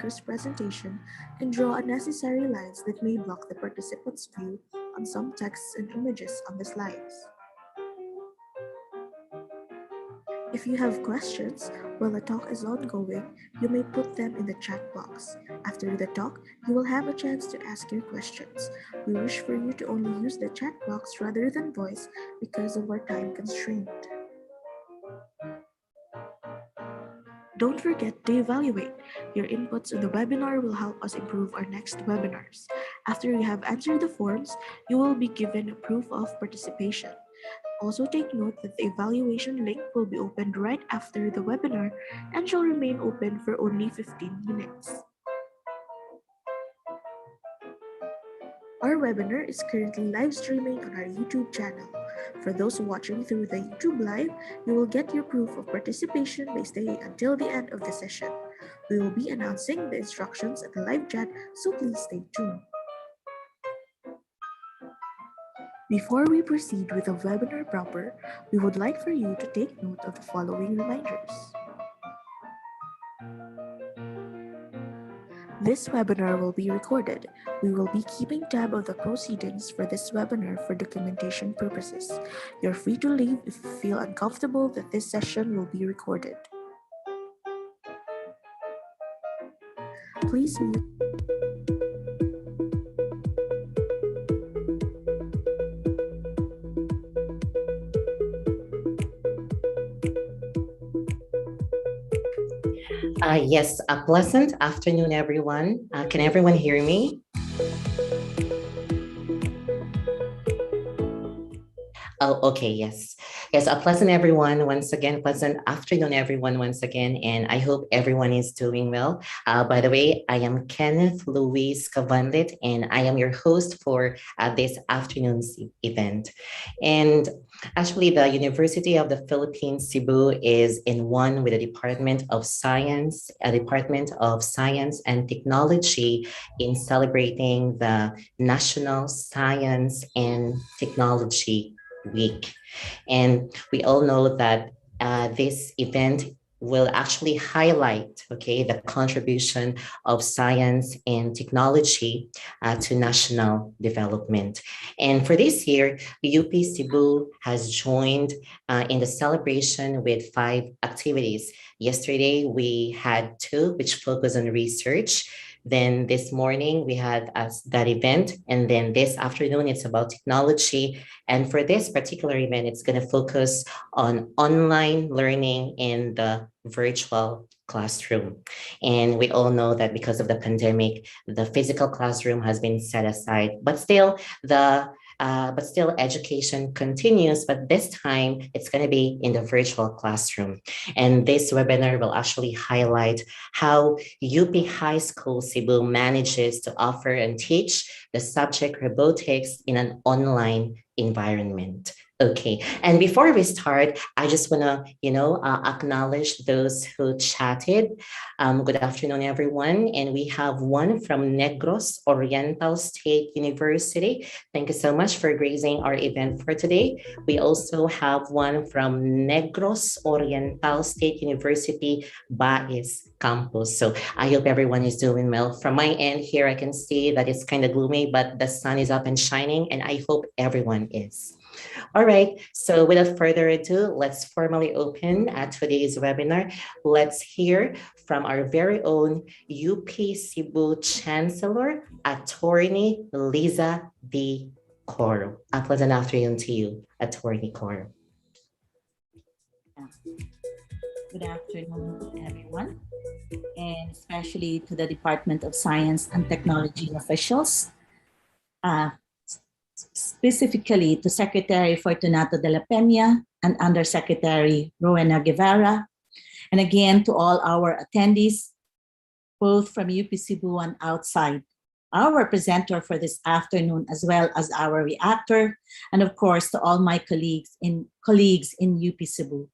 speaker's presentation and draw unnecessary lines that may block the participant's view on some texts and images on the slides. If you have questions while the talk is ongoing, you may put them in the chat box. After the talk, you will have a chance to ask your questions. We wish for you to only use the chat box rather than voice because of our time constraint. Don't forget to evaluate. Your inputs in the webinar will help us improve our next webinars. After you have answered the forms, you will be given a proof of participation. Also take note that the evaluation link will be opened right after the webinar and shall remain open for only 15 minutes. Our webinar is currently live streaming on our YouTube channel. For those watching through the YouTube Live, you will get your proof of participation by staying until the end of the session. We will be announcing the instructions at the live chat, so please stay tuned. Before we proceed with the webinar proper, we would like for you to take note of the following reminders. This webinar will be recorded. We will be keeping tab of the proceedings for this webinar for documentation purposes. You're free to leave if you feel uncomfortable that this session will be recorded. Please mute. Yes, a pleasant afternoon, everyone. Can everyone hear me? Oh, okay, yes. Yes, a pleasant everyone once again, pleasant afternoon everyone once again, and I hope everyone is doing well. By the way, I am Kenneth Luis Cavanlit, and I am your host for this afternoon's event. And actually, the University of the Philippines, Cebu is in one with the Department of Science, a Department of Science and Technology in celebrating the National Science and Technology Week. And we all know that this event will actually highlight, okay, the contribution of science and technology to national development. And for this year, UP Cebu has joined in the celebration with 5 activities. Yesterday, we had 2, which focus on research. Then this morning we had that event, and then this afternoon it's about technology. And for this particular event, it's going to focus on online learning in the virtual classroom. And we all know that because of the pandemic, the physical classroom has been set aside, but still education continues, but this time it's going to be in the virtual classroom. And this webinar will actually highlight how UP High School Cebu manages to offer and teach the subject robotics in an online environment. Okay, and before we start, I just want to, acknowledge those who chatted. Good afternoon, everyone. And we have one from Negros Oriental State University. Thank you so much for gracing our event for today. We also have one from Negros Oriental State University, Baez campus. So I hope everyone is doing well. From my end here, I can see that it's kind of gloomy, but the sun is up and shining, and I hope everyone is. All right, so without further ado, let's formally open today's webinar. Let's hear from our very own UP Cebu Chancellor, Attorney Liza D. Coro. A pleasant afternoon to you, Attorney Coro. Good afternoon, everyone, and especially to the Department of Science and Technology officials. Specifically to Secretary Fortunato de la Peña and Undersecretary Rowena Guevara, and again to all our attendees, both from UP Cebu and outside, our presenter for this afternoon, as well as our reactor, and of course to all my colleagues in UP Cebu.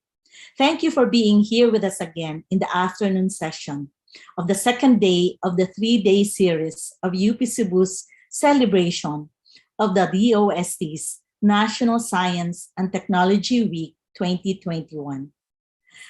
Thank you for being here with us again in the afternoon session of the second day of the 3-day series of UP Cebu's celebration of the DOST's National Science and Technology Week 2021.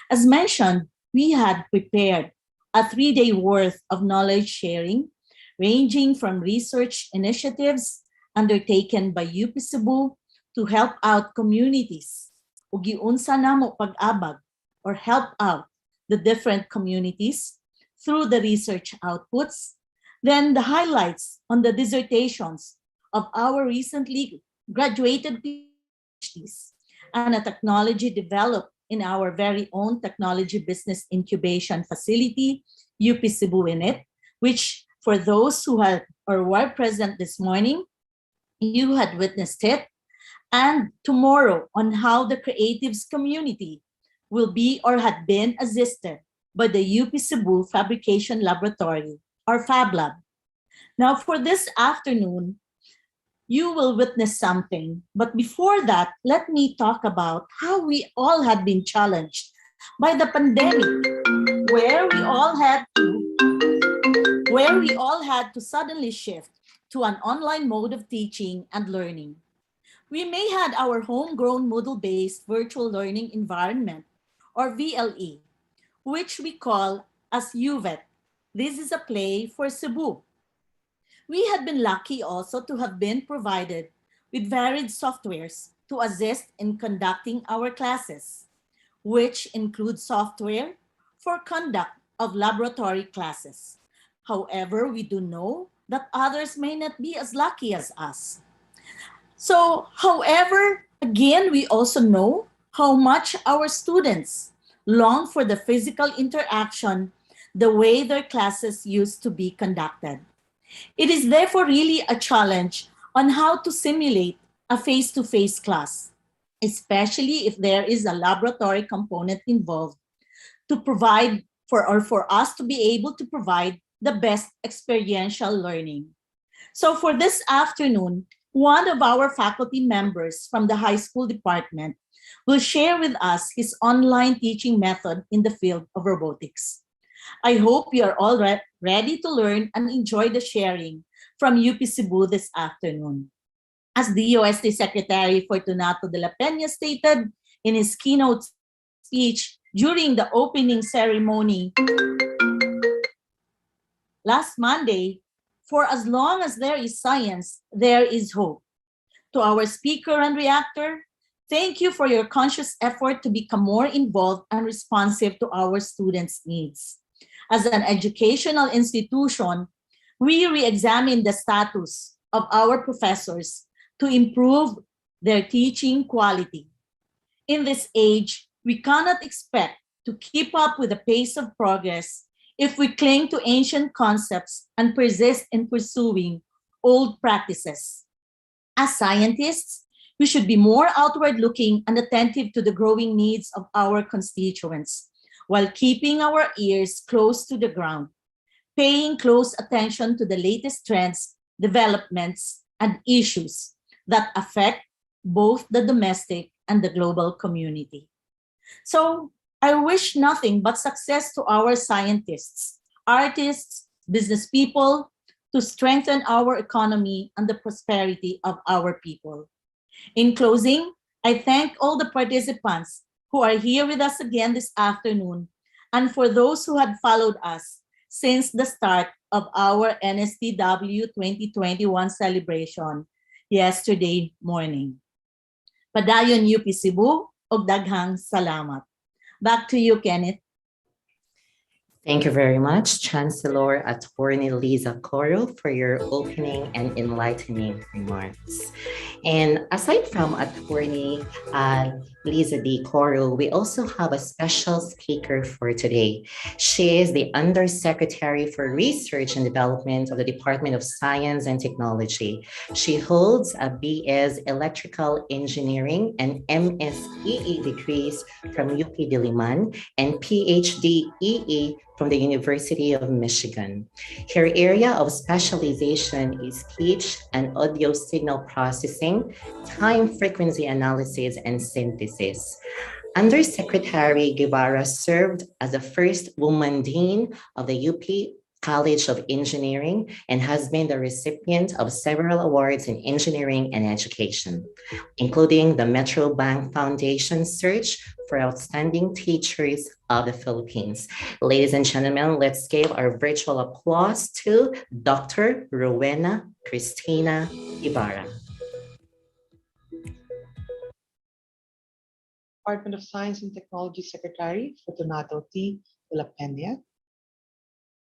As mentioned, we had prepared a 3-day worth of knowledge sharing, ranging from research initiatives undertaken by UP Cebu to help out communities, ug giunsa namo pag-abag or help out the different communities through the research outputs, then the highlights on the dissertations of our recently graduated PhDs, and a technology developed in our very own technology business incubation facility, UP Cebu in it, which for those who had or were present this morning, you had witnessed it, and tomorrow on how the creatives community will be or had been assisted by the UP Cebu Fabrication Laboratory or Fab Lab. Now for this afternoon, you will witness something. But before that, let me talk about how we all had been challenged by the pandemic, where we all had to suddenly shift to an online mode of teaching and learning. We may had our homegrown Moodle-based virtual learning environment, or VLE, which we call as UVET. This is a play for Cebu. We had been lucky also to have been provided with varied softwares to assist in conducting our classes, which include software for conduct of laboratory classes. However, we do know that others may not be as lucky as us. So, however, again, we also know how much our students long for the physical interaction the way their classes used to be conducted. It is therefore really a challenge on how to simulate a face-to-face class, especially if there is a laboratory component involved to provide for us to be able to provide the best experiential learning. So for this afternoon, one of our faculty members from the high school department will share with us his online teaching method in the field of robotics. I hope you are all ready to learn and enjoy the sharing from UP Cebu this afternoon. As the USD Secretary Fortunato de la Peña stated in his keynote speech during the opening ceremony last Monday, for as long as there is science, there is hope. To our speaker and reactor, thank you for your conscious effort to become more involved and responsive to our students' needs. As an educational institution, we re-examine the status of our professors to improve their teaching quality. In this age, we cannot expect to keep up with the pace of progress if we cling to ancient concepts and persist in pursuing old practices. As scientists, we should be more outward-looking and attentive to the growing needs of our constituents, while keeping our ears close to the ground, paying close attention to the latest trends, developments, and issues that affect both the domestic and the global community. So I wish nothing but success to our scientists, artists, business people, to strengthen our economy and the prosperity of our people. In closing, I thank all the participants who are here with us again this afternoon, and for those who had followed us since the start of our NSTW 2021 celebration yesterday morning. Padayon UP Cebu, og daghang salamat. Back to you, Kenneth. Thank you very much, Chancellor Attorney Liza Coro, for your opening and enlightening remarks. And aside from Attorney Liza D. Coro, we also have a special speaker for today. She is the Undersecretary for Research and Development of the Department of Science and Technology. She holds a BS Electrical Engineering and MSEE degrees from UP Diliman and PhD EE from the University of Michigan. Her area of specialization is speech and audio signal processing, time frequency analysis, and synthesis. Undersecretary Guevara served as the first woman dean of the UP College of Engineering and has been the recipient of several awards in engineering and education, including the Metro Bank Foundation Search for Outstanding Teachers of the Philippines. Ladies and gentlemen, let's give our virtual applause to Dr. Rowena Cristina Ibarra. Department of Science and Technology Secretary Fortunato T. de la Peña,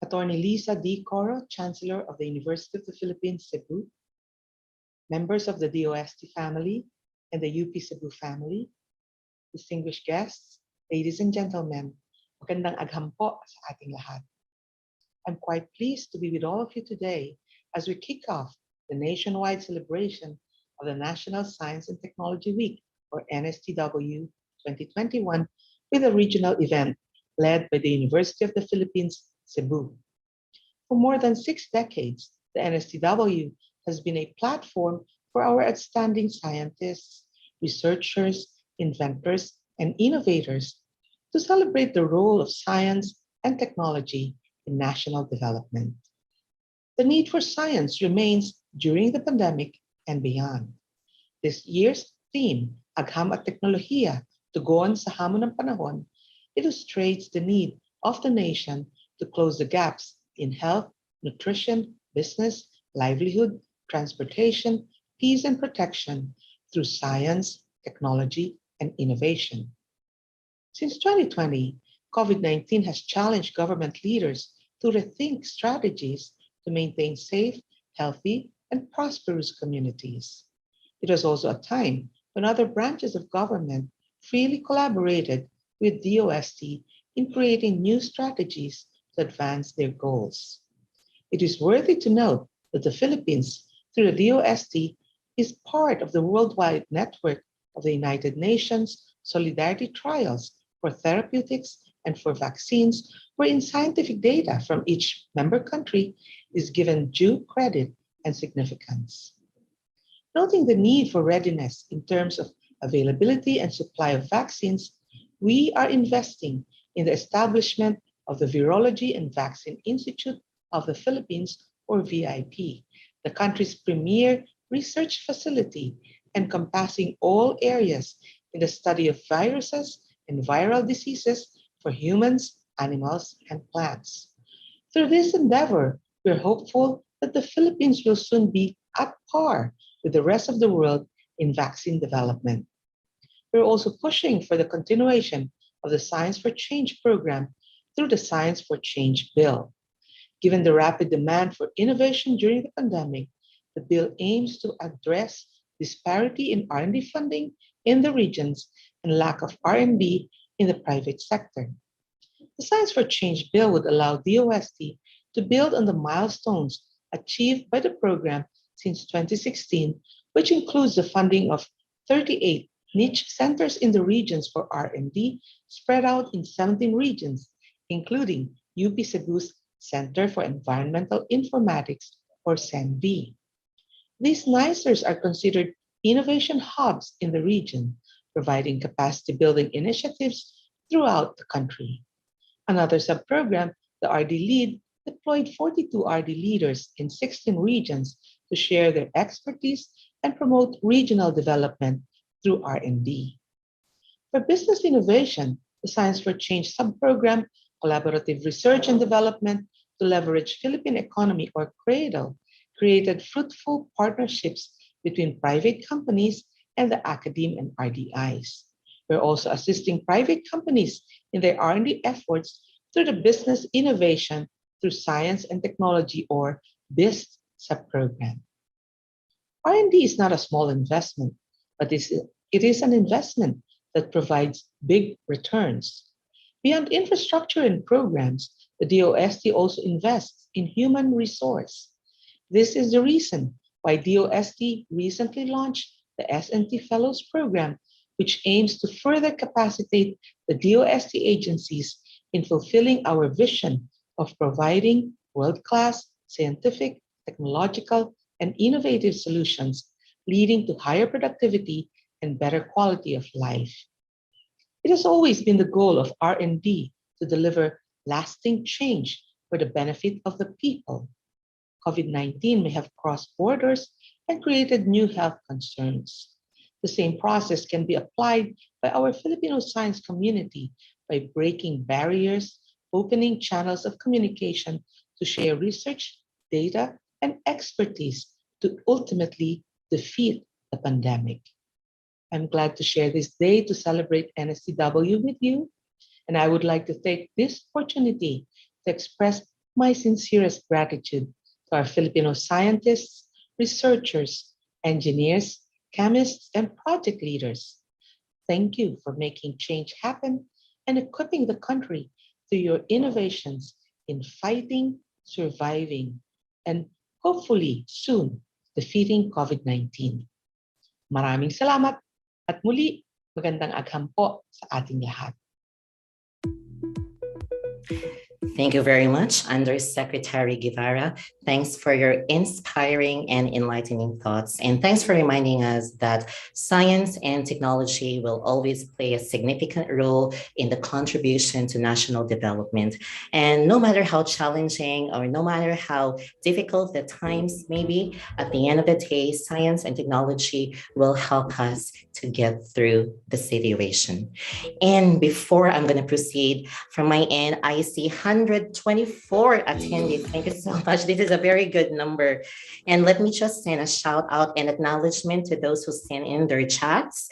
Attorney Lisa D. Coro, Chancellor of the University of the Philippines, Cebu, members of the DOST family and the UP Cebu family, distinguished guests, ladies and gentlemen, magandang agham po sa ating lahat. I'm quite pleased to be with all of you today as we kick off the nationwide celebration of the National Science and Technology Week, or NSTW 2021, with a regional event led by the University of the Philippines, Cebu. For more than 6 decades, the NSTW has been a platform for our outstanding scientists, researchers, inventors, and innovators to celebrate the role of science and technology in national development. The need for science remains during the pandemic and beyond. This year's theme, Agham at Teknolohiya, Tugon sa Hamon ng Panahon, illustrates the need of the nation to close the gaps in health, nutrition, business, livelihood, transportation, peace and protection through science, technology, and innovation. Since 2020, COVID-19 has challenged government leaders to rethink strategies to maintain safe, healthy, and prosperous communities. It was also a time when other branches of government freely collaborated with DOST in creating new strategies to advance their goals. It is worthy to note that the Philippines, through the DOST, is part of the worldwide network of the United Nations Solidarity Trials for therapeutics and for vaccines, wherein scientific data from each member country is given due credit and significance. Noting the need for readiness in terms of availability and supply of vaccines, we are investing in the establishment of the Virology and Vaccine Institute of the Philippines, or VIP, the country's premier research facility encompassing all areas in the study of viruses and viral diseases for humans, animals, and plants. Through this endeavor, we're hopeful that the Philippines will soon be at par with the rest of the world in vaccine development. We're also pushing for the continuation of the Science for Change program through the Science for Change bill. Given the rapid demand for innovation during the pandemic, the bill aims to address disparity in R&D funding in the regions and lack of R&D in the private sector. The Science for Change bill would allow DOST to build on the milestones achieved by the program since 2016, which includes the funding of 38 niche centers in the regions for R&D spread out in 17 regions, including UP Cebu's Center for Environmental Informatics, or CENV. These NICERs are considered innovation hubs in the region, providing capacity building initiatives throughout the country. Another sub-program, the RD Lead, deployed 42 RD leaders in 16 regions to share their expertise and promote regional development through R&D. For business innovation, the Science for Change sub-program, Collaborative Research and Development to Leverage Philippine Economy, or CRADLE, created fruitful partnerships between private companies and the academe and RDIs. We're also assisting private companies in their R&D efforts through the Business Innovation through Science and Technology, or BIST sub-program. R&D is not a small investment, but it is an investment that provides big returns. Beyond infrastructure and programs, the DOST also invests in human resource. This is the reason why DOST recently launched the S&T Fellows Program, which aims to further capacitate the DOST agencies in fulfilling our vision of providing world-class scientific, technological, and innovative solutions, leading to higher productivity and better quality of life. It has always been the goal of R&D to deliver lasting change for the benefit of the people. COVID-19 may have crossed borders and created new health concerns. The same process can be applied by our Filipino science community by breaking barriers, opening channels of communication to share research, data, and expertise to ultimately defeat the pandemic. I'm glad to share this day to celebrate NSCW with you, and I would like to take this opportunity to express my sincerest gratitude to our Filipino scientists, researchers, engineers, chemists, and project leaders. Thank you for making change happen and equipping the country through your innovations in fighting, surviving, and hopefully soon defeating COVID-19. Maraming salamat at muli magandang agham po sa ating lahat. Thank you very much, Undersecretary Guevara. Thanks for your inspiring and enlightening thoughts. And thanks for reminding us that science and technology will always play a significant role in the contribution to national development. And no matter how challenging or no matter how difficult the times may be, at the end of the day, science and technology will help us to get through the situation. And before I'm going to proceed, from my end, I see 124 attendees. Thank you so much. This is a very good number. And let me just send a shout out and acknowledgement to those who sent in their chats.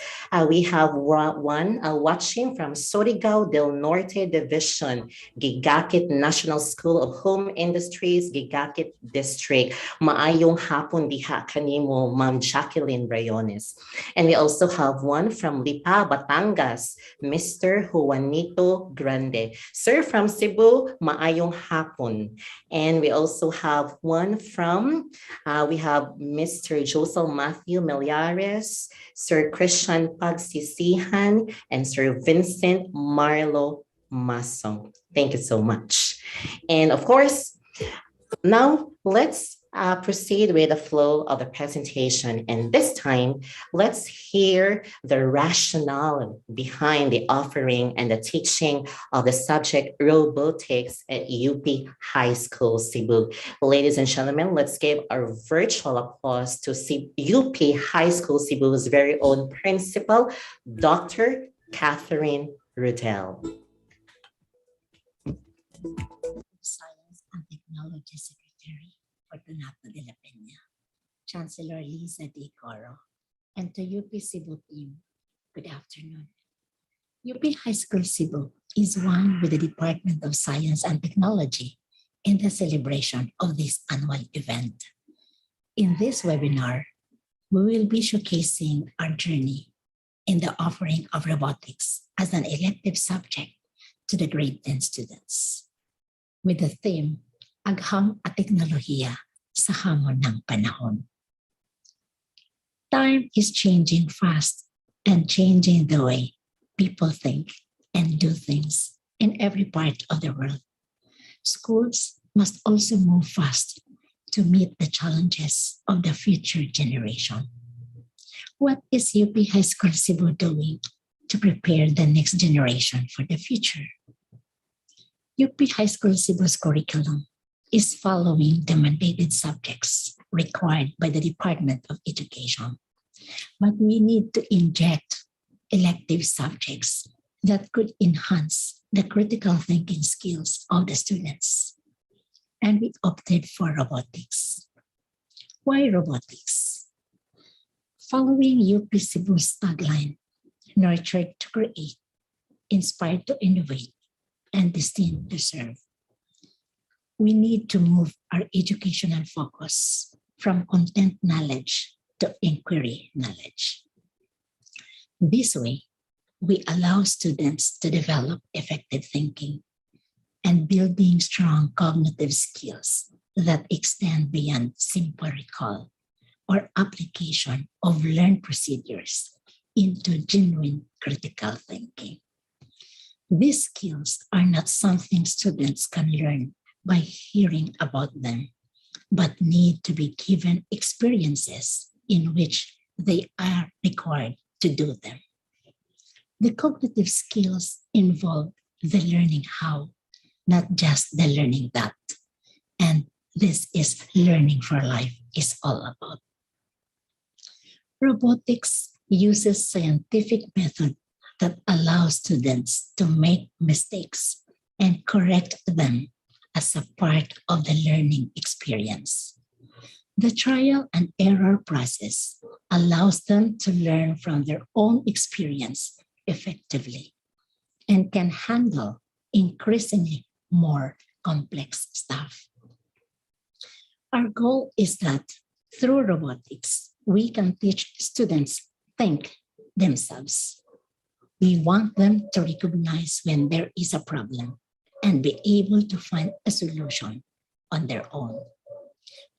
We have one watching from Surigao del Norte Division, Gigakit National School of Home Industries, Gigakit District. Maayong hapon diha kanimo, Ma'am Jacqueline Rayones. And we also have one from Lipa, Batangas, Mr. Juanito Grande. Sir from Cebu, maayong hapon. And we also have one from, we have Mr. Josel Matthew Meliares, Sir Christian Pagsisihan, and Sir Vincent Marlo Masong. Thank you so much. And of course, now let's proceed with the flow of the presentation. And this time, let's hear the rationale behind the offering and the teaching of the subject robotics at UP High School, Cebu. Ladies and gentlemen, let's give a virtual applause to UP High School, Cebu's very own principal, Dr. Catherine Rudel. Science and Technology Secretary Fortunato de la Peña, Chancellor Lisa D. Coro, and to UP Cebu team, good afternoon. UP High School Cebu is one with the Department of Science and Technology in the celebration of this annual event. In this webinar, we will be showcasing our journey in the offering of robotics as an elective subject to the grade 10 students, with the theme, Agham at Teknolohiya sa Hamon ng Panahon. Time is changing fast and changing the way people think and do things in every part of the world. Schools must also move fast to meet the challenges of the future generation. What is UP High School Cebu doing to prepare the next generation for the future? UP High School Cebu's curriculum is following the mandated subjects required by the Department of Education. But we need to inject elective subjects that could enhance the critical thinking skills of the students. And we opted for robotics. Why robotics? Following UP Cebu's tagline, nurtured to create, inspired to innovate, and destined to serve, we need to move our educational focus from content knowledge to inquiry knowledge. This way, we allow students to develop effective thinking and building strong cognitive skills that extend beyond simple recall or application of learned procedures into genuine critical thinking. These skills are not something students can learn by hearing about them, but need to be given experiences in which they are required to do them. The cognitive skills involve the learning how not just the learning that. And this is learning for life is all about. Robotics uses scientific method that allows students to make mistakes and correct them as a part of the learning experience. The trial and error process allows them to learn from their own experience effectively and can handle increasingly more complex stuff. Our goal is that through robotics, we can teach students think themselves. We want them to recognize when there is a problem and be able to find a solution on their own.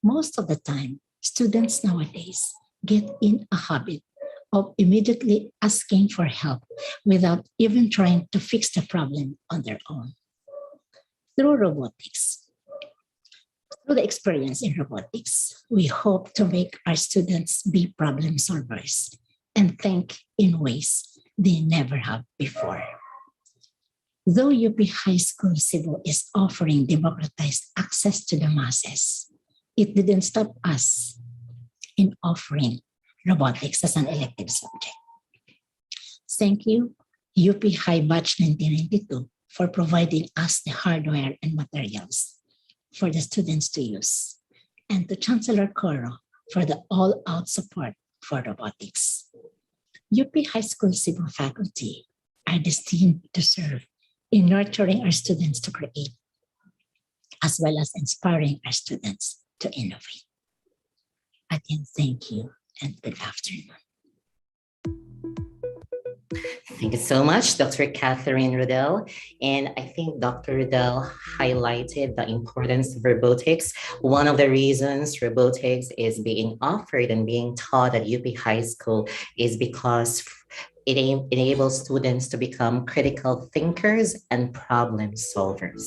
Most of the time, students nowadays get in a habit of immediately asking for help without even trying to fix the problem on their own. Through robotics, through the experience in robotics, we hope to make our students be problem solvers and think in ways they never have before. Though UP High School Cebu is offering democratized access to the masses, it didn't stop us in offering robotics as an elective subject. Thank you, UP High Batch 1992, for providing us the hardware and materials for the students to use, and to Chancellor Coro for the all-out support for robotics. UP High School Cebu faculty are destined to serve in nurturing our students to create, as well as inspiring our students to innovate. Again, thank you and good afternoon. Thank you so much, Dr. Catherine Rudell. And I think Dr. Rudell highlighted the importance of robotics. One of the reasons robotics is being offered and being taught at UP High School is because it enables students to become critical thinkers and problem solvers.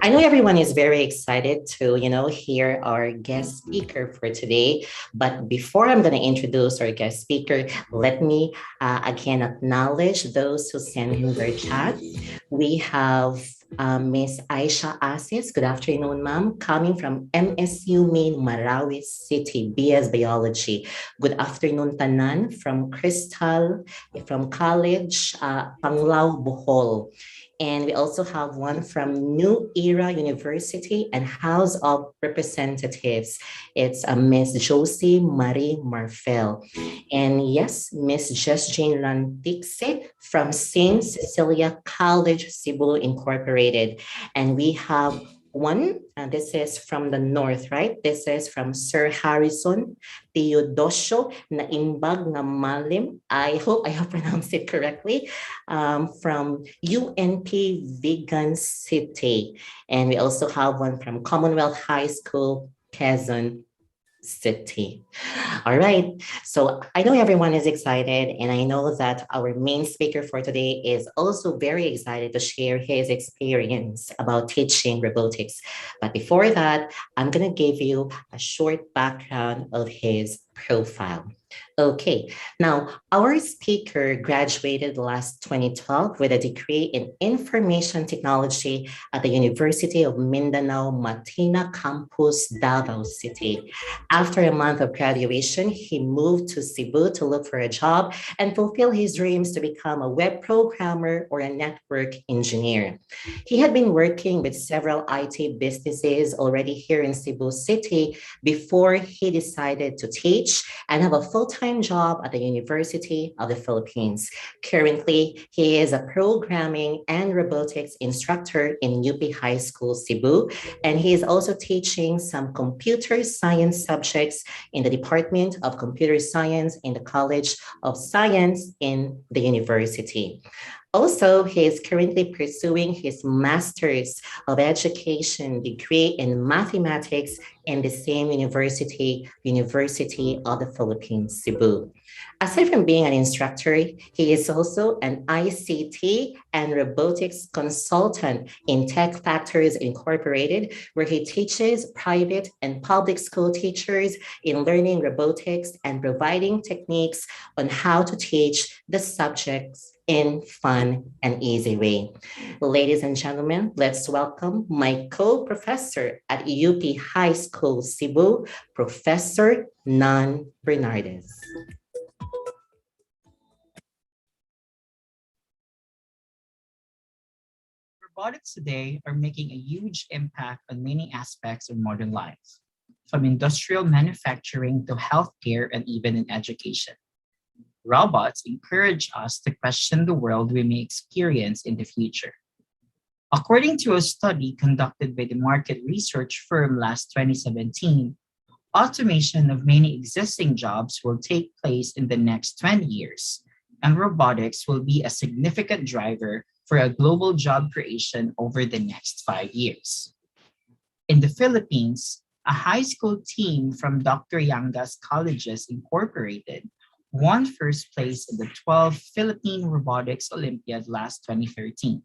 I know everyone is very excited to, hear our guest speaker for today. But before I'm going to introduce our guest speaker, let me again acknowledge those who sent in their chat. We have Miss Aisha Asis. Good afternoon, ma'am. Coming from MSU Main, Marawi City, BS Biology. Good afternoon, Tanan. From Crystal, from College, Panglao, Bohol. And we also have one from New Era University and House of Representatives. It's Miss Josie Marie Marfel. And yes, Miss Just Jane Lantixe from Saint Cecilia College, Cebu Incorporated. And we have one, this is from the north, right? This is from Sir Harrison Teodosio Naimbag Ngamalim. I hope I have pronounced it correctly. From UNP Vegan City. And we also have one from Commonwealth High School, Quezon City. All right. So I know everyone is excited, and I know that our main speaker for today is also very excited to share his experience about teaching robotics. But before that, I'm going to give you a short background of his profile. Okay, now our speaker graduated last 2012 with a degree in information technology at the University of Mindanao Matina Campus, Davao City. After a month of graduation, he moved to Cebu to look for a job and fulfill his dreams to become a web programmer or a network engineer. He had been working with several IT businesses already here in Cebu City before he decided to teach and have a full-time job at the University of the Philippines. Currently, he is a programming and robotics instructor in UP High School Cebu, and he is also teaching some computer science subjects in the Department of Computer Science in the College of Science in the university. Also, he is currently pursuing his Master's of Education degree in mathematics in the same university, University of the Philippines, Cebu. Aside from being an instructor, he is also an ICT and robotics consultant in Tech Factories Incorporated, where he teaches private and public school teachers in learning robotics and providing techniques on how to teach the subjects in fun and easy way. Ladies and gentlemen, let's welcome my co-professor at UP High School Cebu, Professor Nan Bernardes. Robotics today are making a huge impact on many aspects of modern life, from industrial manufacturing to healthcare and even in education. Robots encourage us to question the world we may experience in the future. According to a study conducted by the market research firm last 2017, automation of many existing jobs will take place in the next 20 years, and robotics will be a significant driver for a global job creation over the next 5 years. In the Philippines, a high school team from Dr. Yanga's Colleges Incorporated won first place in the 12th Philippine Robotics Olympiad last 2013.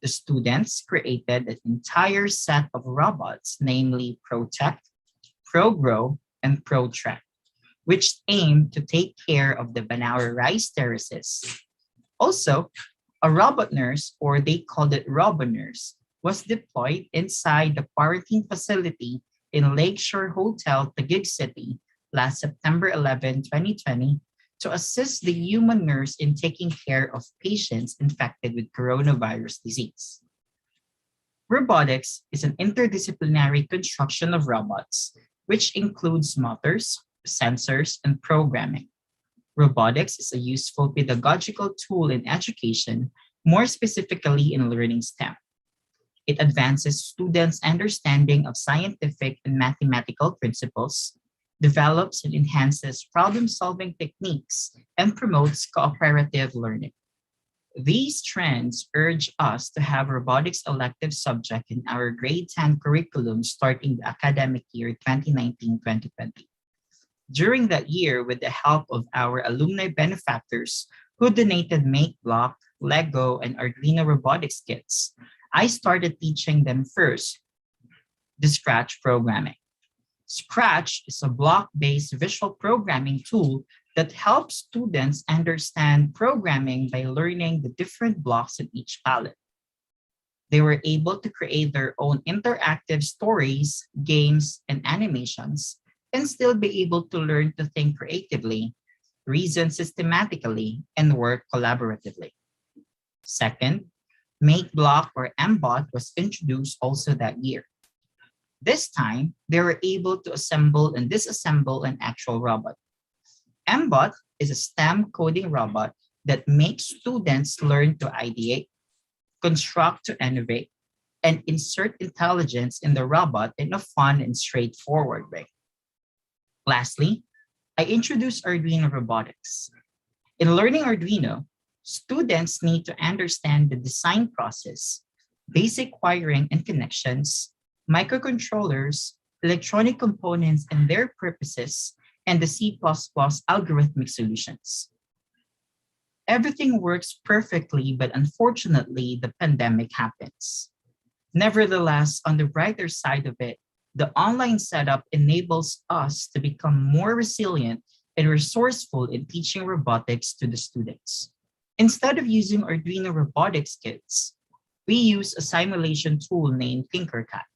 The students created an entire set of robots, namely ProTech, ProGrow, and ProTrack, which aimed to take care of the Banaur rice terraces. Also, a robot nurse, or they called it RoboNurse, was deployed inside the quarantine facility in Lakeshore Hotel, Taguig City, last September 11, 2020, to assist the human nurse in taking care of patients infected with coronavirus disease. Robotics is an interdisciplinary construction of robots, which includes motors, sensors, and programming. Robotics is a useful pedagogical tool in education, more specifically in learning STEM. It advances students' understanding of scientific and mathematical principles, develops and enhances problem-solving techniques, and promotes cooperative learning. These trends urge us to have robotics elective subject in our grade 10 curriculum starting the academic year 2019-2020. During that year, with the help of our alumni benefactors who donated Make Block, Lego, and Arduino robotics kits, I started teaching them first the Scratch programming. Scratch is a block-based visual programming tool that helps students understand programming by learning the different blocks in each palette. They were able to create their own interactive stories, games, and animations, and still be able to learn to think creatively, reason systematically, and work collaboratively. Second, MakeBlock or MBOT was introduced also that year. This time, they were able to assemble and disassemble an actual robot. MBOT is a STEM coding robot that makes students learn to ideate, construct to innovate, and insert intelligence in the robot in a fun and straightforward way. Lastly, I introduced Arduino robotics. In learning Arduino, students need to understand the design process, basic wiring and connections, microcontrollers, electronic components and their purposes, and the C++ algorithmic solutions. Everything works perfectly, but unfortunately, the pandemic happens. Nevertheless, on the brighter side of it, the online setup enables us to become more resilient and resourceful in teaching robotics to the students. Instead of using Arduino robotics kits, we use a simulation tool named Tinkercad.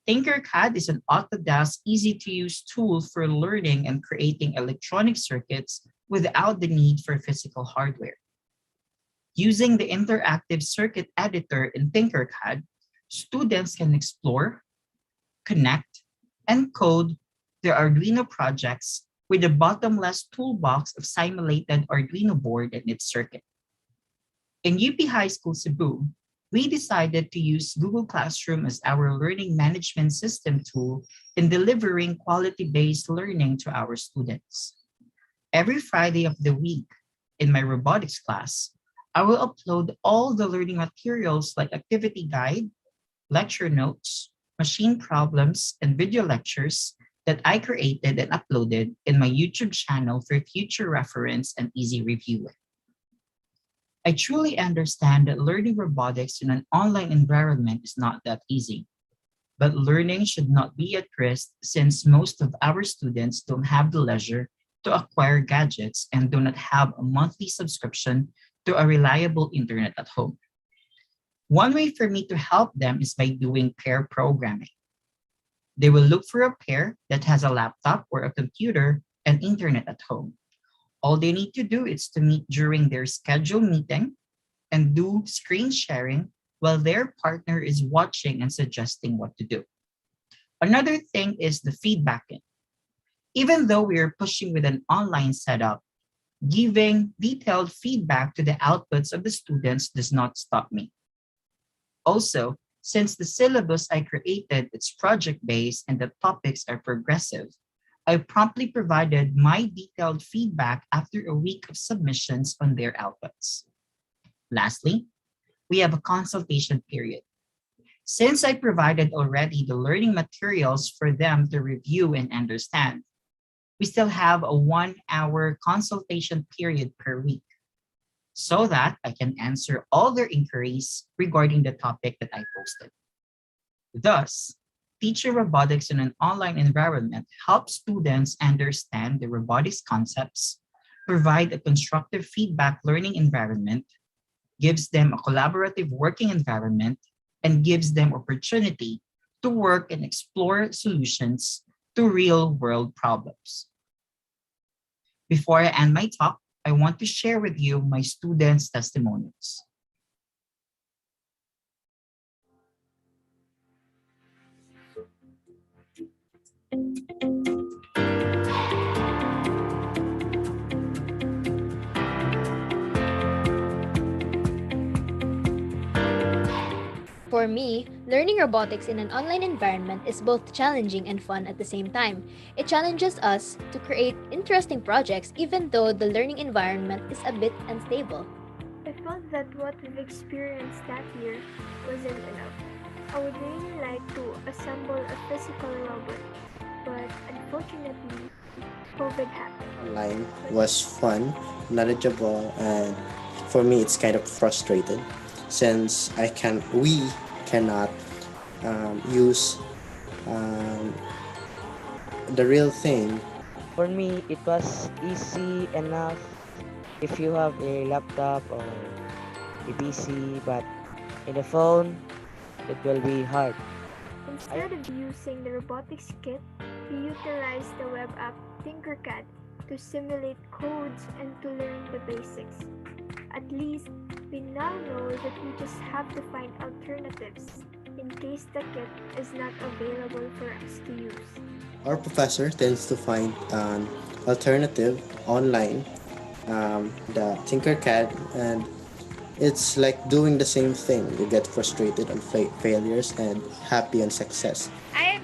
Tinkercad is an Autodesk easy-to-use tool for learning and creating electronic circuits without the need for physical hardware. Using the interactive circuit editor in Tinkercad, students can explore, connect, and code their Arduino projects with a bottomless toolbox of simulated Arduino board and its circuit. In UP High School Cebu, we decided to use Google Classroom as our learning management system tool in delivering quality-based learning to our students. Every Friday of the week in my robotics class, I will upload all the learning materials like activity guide, lecture notes, machine problems, and video lectures that I created and uploaded in my YouTube channel for future reference and easy reviewing. I truly understand that learning robotics in an online environment is not that easy. But learning should not be at risk since most of our students don't have the leisure to acquire gadgets and do not have a monthly subscription to a reliable internet at home. One way for me to help them is by doing pair programming. They will look for a pair that has a laptop or a computer and internet at home. All they need to do is to meet during their scheduled meeting and do screen sharing while their partner is watching and suggesting what to do. Another thing is the feedbacking. Even though we are pushing with an online setup, giving detailed feedback to the outputs of the students does not stop me. Also, since the syllabus I created is project-based and the topics are progressive, I promptly provided my detailed feedback after a week of submissions on their outputs. Lastly, we have a consultation period. Since I provided already the learning materials for them to review and understand, we still have a 1 hour consultation period per week so that I can answer all their inquiries regarding the topic that I posted. Thus, teaching robotics in an online environment helps students understand the robotics concepts, provide a constructive feedback learning environment, gives them a collaborative working environment, and gives them opportunity to work and explore solutions to real world problems. Before I end my talk, I want to share with you my students' testimonials. For me, learning robotics in an online environment is both challenging and fun at the same time. It challenges us to create interesting projects even though the learning environment is a bit unstable. I felt that what we've experienced that year wasn't enough. I would really like to assemble a physical robot, but unfortunately, COVID happened. Online was fun, knowledgeable, and for me, it's kind of frustrated since we cannot use um, the real thing. For me, it was easy enough if you have a laptop or a PC, but in the phone, it will be hard. Instead of using the robotics kit, we utilized the web app Tinkercad to simulate codes and to learn the basics. At least, we now know that we just have to find alternatives in case the kit is not available for us to use. Our professor tends to find an alternative online, the Tinkercad, and it's like doing the same thing. You get frustrated on failures and happy on success. I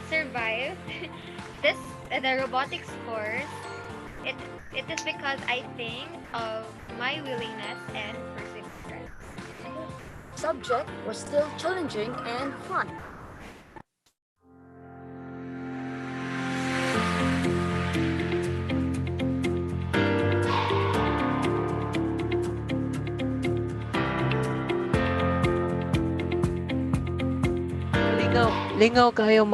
survived this the robotics course. It it is because I think of my willingness and perseverance. Subject was still challenging and fun. Lingaw kayo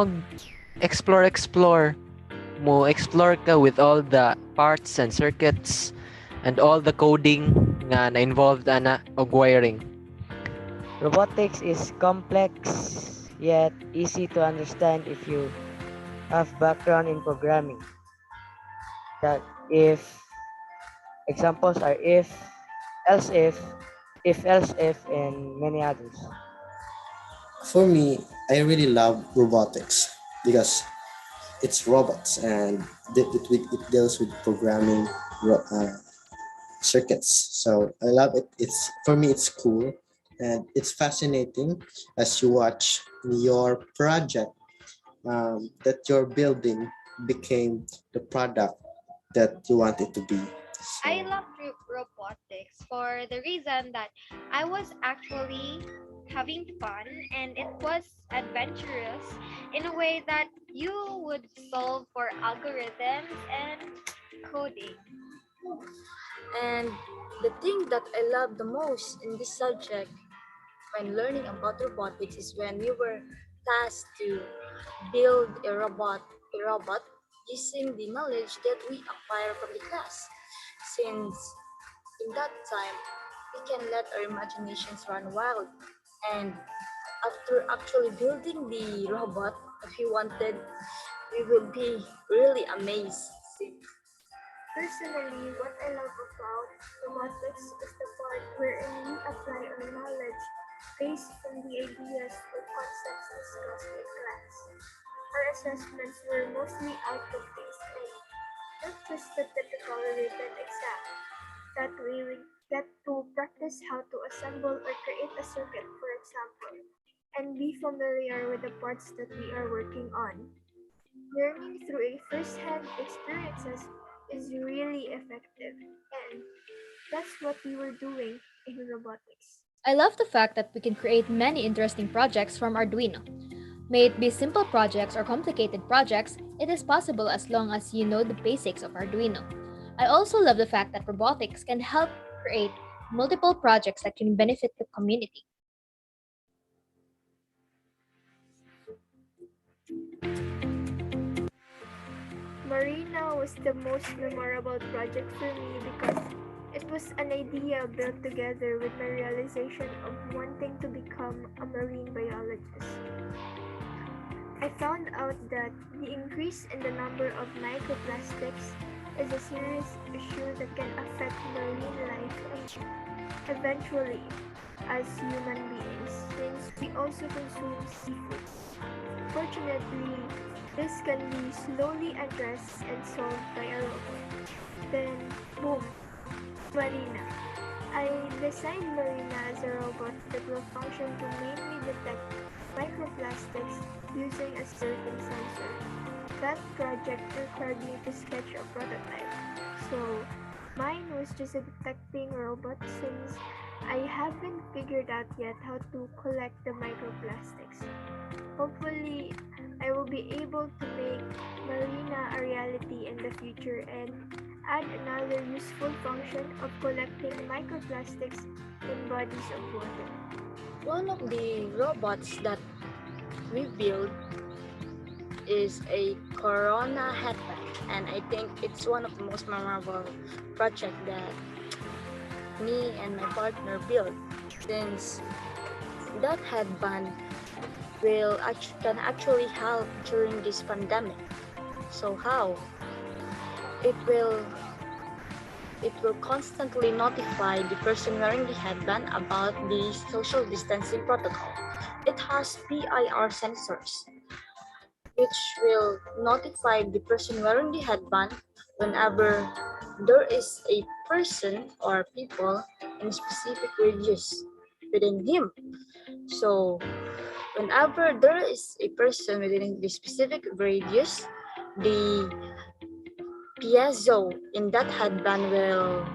explore mo explore ka with all the parts and circuits and all the coding nga na involved ana og wiring. Robotics is complex yet easy to understand if you have background in programming. That if examples are else else if, and many others. For me, I really love robotics because it's robots and it deals with programming circuits. So I love it. It's for me, it's cool and it's fascinating as you watch your project that you're building became the product that you want it to be. I love robotics for the reason that I was actually having fun and it was adventurous in a way that you would solve for algorithms and coding. And the thing that I love the most in this subject when learning about robotics is when we were tasked to build a robot using the knowledge that we acquire from the class. Since in that time we can let our imaginations run wild, and after actually building the robot that we wanted, we will be really amazed. Personally, what I love about robotics is the part wherein we apply our knowledge based from the ideas or concepts discussed in class. Our assessments were mostly outcome-based and not just the typical written exam. That way we get to practice how to assemble or create a circuit, for example, and be familiar with the parts that we are working on. Learning through a first-hand experiences is really effective, and that's what we were doing in robotics. I love the fact that we can create many interesting projects from Arduino. May it be simple projects or complicated projects, it is possible as long as you know the basics of Arduino. I also love the fact that robotics can help create multiple projects that can benefit the community. Marina was the most memorable project for me because it was an idea built together with my realization of wanting to become a marine biologist. I found out that the increase in the number of microplastics is a serious issue that can affect marine life and eventually as human beings since we also consume seafood. Fortunately, this can be slowly addressed and solved by a robot. Then, boom, Marina. I designed Marina as a robot that will function to mainly detect microplastics using a certain sensor. That project required me to sketch a prototype. So, mine was just a detecting robot since I haven't figured out yet how to collect the microplastics. Hopefully, I will be able to make Marina a reality in the future and add another useful function of collecting microplastics in bodies of water. One of the robots that we build is a Corona headband, and I think it's one of the most memorable project that me and my partner built. Since that headband can actually help during this pandemic. So how? It will it will constantly notify the person wearing the headband about the social distancing protocol. It has PIR sensors, which will notify the person wearing the headband whenever there is a person or people in specific radius within him. So whenever there is a person within the specific radius, the piezo in that headband will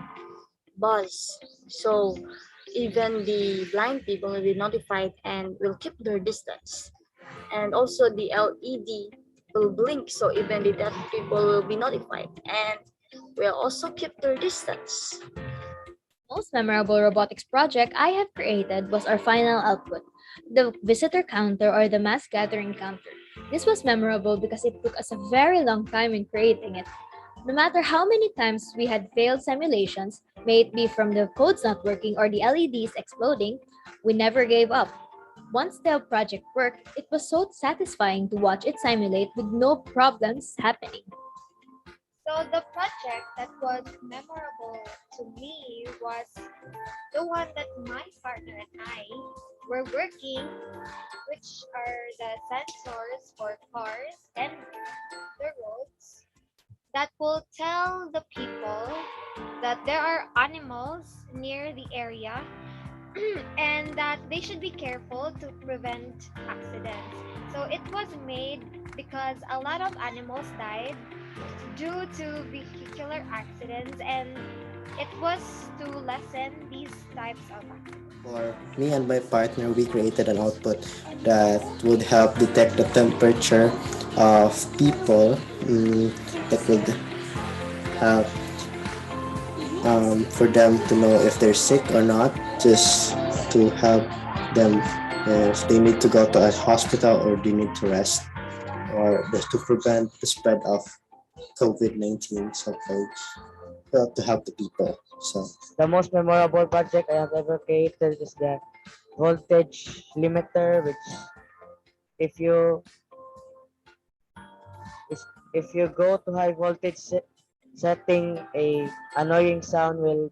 buzz. So even the blind people will be notified and will keep their distance. And also the LED will blink, so even the deaf people will be notified and will also keep their distance. Most memorable robotics project I have created was our final output, the visitor counter or the mass gathering counter. This was memorable because it took us a very long time in creating it. No matter how many times we had failed simulations, may it be from the codes not working or the LEDs exploding, we never gave up. Once the project worked, it was so satisfying to watch it simulate with no problems happening. So the project that was memorable to me was the one that my partner and I were working, which are the sensors for cars and the roads that will tell the people that there are animals near the area and that they should be careful to prevent accidents. So it was made because a lot of animals died due to vehicular accidents, and it was to lessen these types of accidents. For me and my partner, we created an output that would help detect the temperature of people, that would help for them to know if they're sick or not, just to help them if they need to go to a hospital or they need to rest, or just to prevent the spread of COVID-19. So to help the people. So The most memorable project I have ever created is the voltage limiter, which if you if you go to high voltage setting, a annoying sound will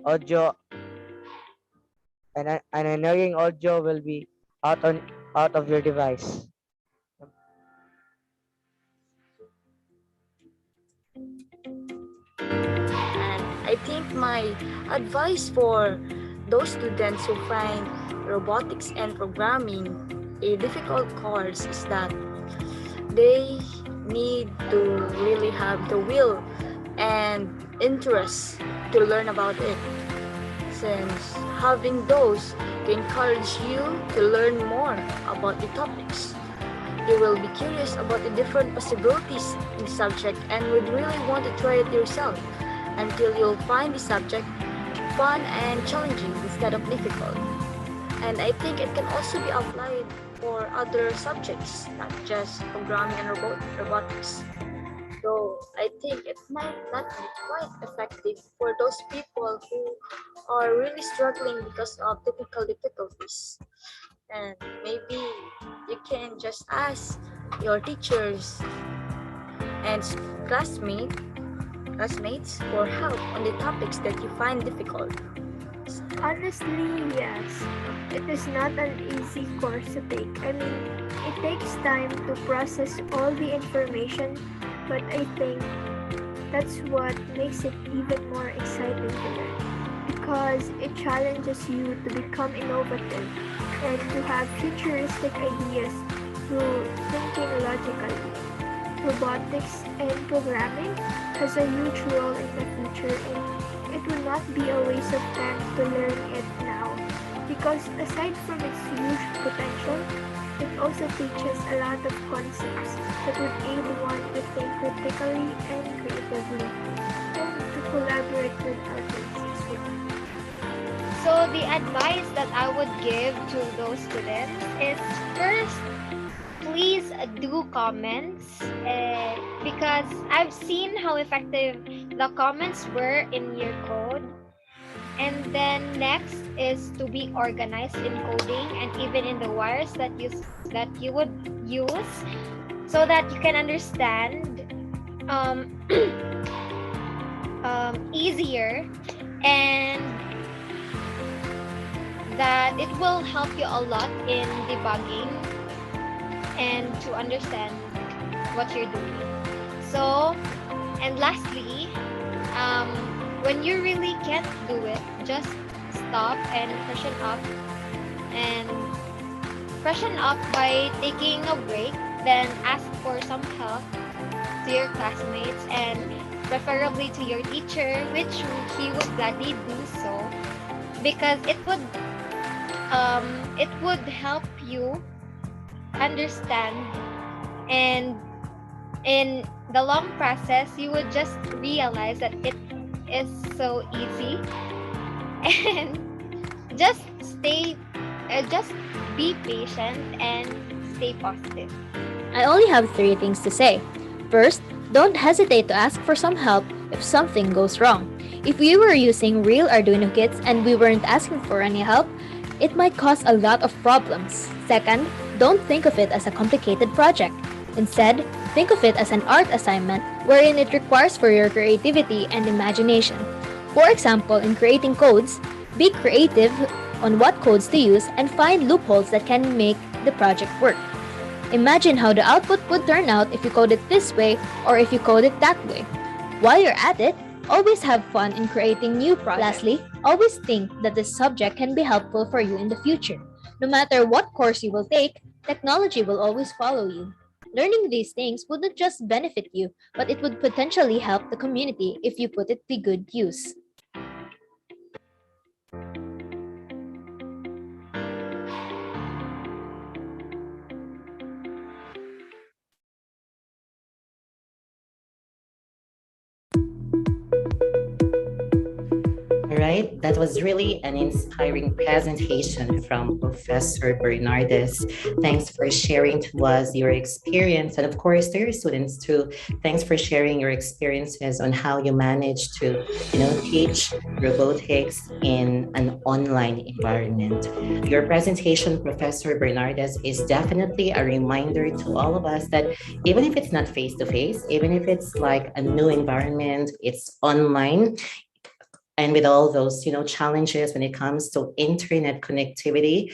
audio an annoying audio will be out of your device. And I think my advice for those students who find robotics and programming a difficult course is that they need to really have the will and interest to learn about it, since having those to encourage you to learn more about the topics. You will be curious about the different possibilities in the subject and would really want to try it yourself until you'll find the subject fun and challenging instead of difficult. And I think it can also be applied for other subjects, not just programming and robotics. Though I think it might not be quite effective for those people who are really struggling because of technical difficulties. And maybe you can just ask your teachers and classmates for help on the topics that you find difficult. Honestly, yes. It is not an easy course to take. I mean, it takes time to process all the information, but I think that's what makes it even more exciting to learn, because it challenges you to become innovative and to have futuristic ideas through thinking logically. Robotics and programming has a huge role in the future, and it will not be a waste of time to learn it now, because aside from its huge potential, it also teaches a lot of concepts that would aid one to think critically and creatively, and to collaborate with others as well. So the advice that I would give to those students is, first, please do comments, because I've seen how effective the comments were in your code. And then next is to be organized in coding and even in the wires that you would use, so that you can understand um, easier, and that it will help you a lot in debugging and to understand what you're doing. So, and lastly, when you really can't do it, just stop and and freshen up by taking a break, then ask for some help to your classmates and preferably to your teacher, which he would gladly do so, because it would help you understand, and in the long process you would just realize that it is so easy. And just just be patient and stay positive. I only have three things to say. First, don't hesitate to ask for some help if something goes wrong. If we were using real Arduino kits and we weren't asking for any help, it might cause a lot of problems. Second, don't think of it as a complicated project. Instead, think of it as an art assignment wherein it requires for your creativity and imagination. For example, in creating codes, be creative on what codes to use and find loopholes that can make the project work. Imagine how the output would turn out if you code it this way or if you code it that way. While you're at it, always have fun in creating new projects. Lastly, always think that this subject can be helpful for you in the future. No matter what course you will take, technology will always follow you. Learning these things wouldn't just benefit you, but it would potentially help the community if you put it to good use. right? That was really an inspiring presentation from Professor Bernardes. Thanks for sharing to us your experience, and of course, to your students too. Thanks for sharing your experiences on how you managed to, teach robotics in an online environment. Your presentation, Professor Bernardes, is definitely a reminder to all of us that even if it's not face to face, even if it's like a new environment, it's online, and with all those challenges when it comes to internet connectivity,